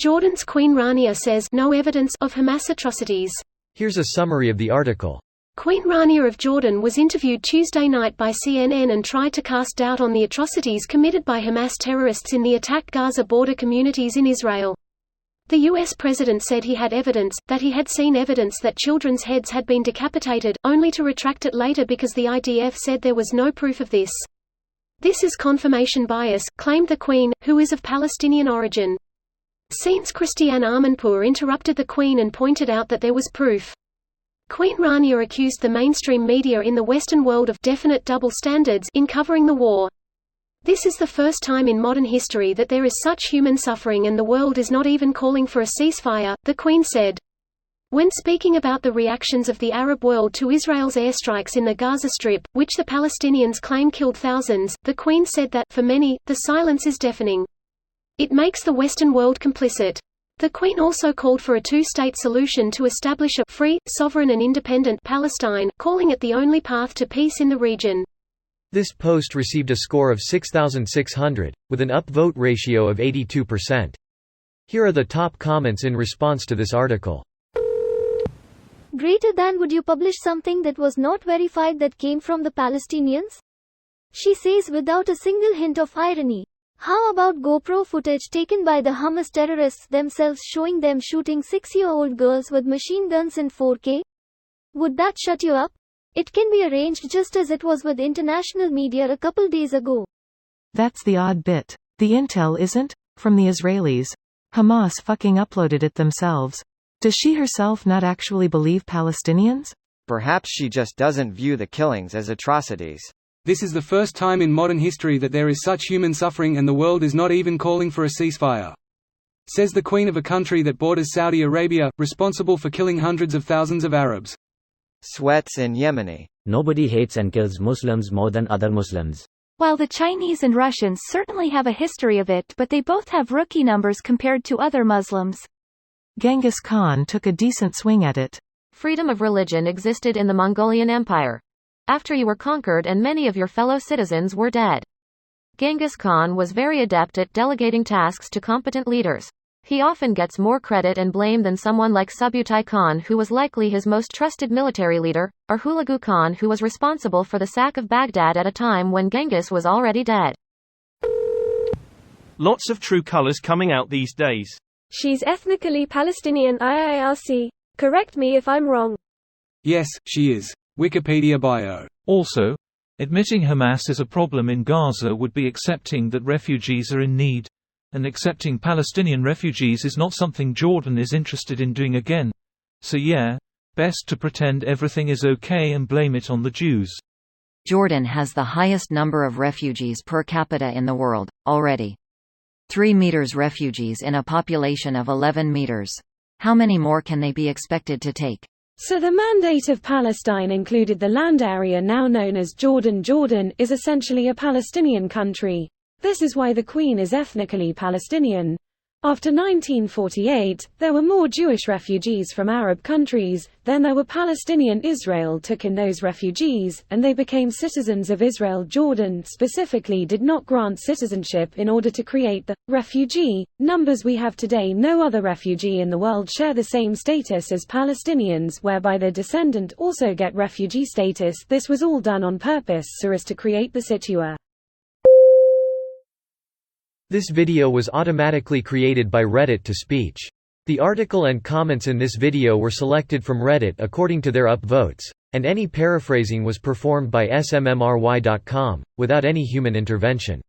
Jordan's Queen Rania says no evidence of Hamas atrocities. Here's a summary of the article. Queen Rania of Jordan was interviewed Tuesday night by CNN and tried to cast doubt on the atrocities committed by Hamas terrorists in the attacked Gaza border communities in Israel. The U.S. president said he had seen evidence that children's heads had been decapitated, only to retract it later because the IDF said there was no proof of this. This is confirmation bias, claimed the Queen, who is of Palestinian origin. Scene's Christiane Amanpour interrupted the Queen and pointed out that there was proof. Queen Rania accused the mainstream media in the Western world of definite double standards in covering the war. This is the first time in modern history that there is such human suffering and the world is not even calling for a ceasefire, the Queen said. When speaking about the reactions of the Arab world to Israel's airstrikes in the Gaza Strip, which the Palestinians claim killed thousands, the Queen said that, for many, the silence is deafening. It makes the Western world complicit. The Queen also called for a two-state solution to establish a free, sovereign and independent Palestine, calling it the only path to peace in the region. This post received a score of 6,600, with an upvote ratio of 82%. Here are the top comments in response to this article. Greater than would you publish something that was not verified that came from the Palestinians? She says without a single hint of irony. How about GoPro footage taken by the Hamas terrorists themselves showing them shooting 6-year-old girls with machine guns in 4K? Would that shut you up? It can be arranged just as it was with international media a couple days ago. That's the odd bit. The intel isn't from the Israelis. Hamas fucking uploaded it themselves. Does she herself not actually believe Palestinians? Perhaps she just doesn't view the killings as atrocities. This is the first time in modern history that there is such human suffering and the world is not even calling for a ceasefire. Says the Queen of a country that borders Saudi Arabia, responsible for killing hundreds of thousands of Arabs. Sweats in Yemeni. Nobody hates and kills Muslims more than other Muslims. While the Chinese and Russians certainly have a history of it, but they both have rookie numbers compared to other Muslims. Genghis Khan took a decent swing at it. Freedom of religion existed in the Mongolian Empire. After you were conquered and many of your fellow citizens were dead. Genghis Khan was very adept at delegating tasks to competent leaders. He often gets more credit and blame than someone like Subutai Khan, who was likely his most trusted military leader, or Hulagu Khan, who was responsible for the sack of Baghdad at a time when Genghis was already dead. Lots of true colors coming out these days. She's ethnically Palestinian IIRC. Correct me if I'm wrong. Yes, she is. Wikipedia bio. Also, admitting Hamas is a problem in Gaza would be accepting that refugees are in need. And accepting Palestinian refugees is not something Jordan is interested in doing again. So yeah, best to pretend everything is okay and blame it on the Jews. Jordan has the highest number of refugees per capita in the world, already. 3 meters refugees in a population of 11 meters. How many more can they be expected to take? So the mandate of Palestine included the land area now known as Jordan. Jordan is essentially a Palestinian country. This is why the Queen is ethnically Palestinian. After 1948, there were more Jewish refugees from Arab countries than there were Palestinian. Israel took in those refugees, and they became citizens of Israel. Jordan specifically did not grant citizenship in order to create the refugee numbers we have today. No other refugee in the world share the same status as Palestinians, whereby their descendant also get refugee status. This was all done on purpose so as to create the situation. This video was automatically created by Reddit to speech. The article and comments in this video were selected from Reddit according to their upvotes, and any paraphrasing was performed by smmry.com, without any human intervention.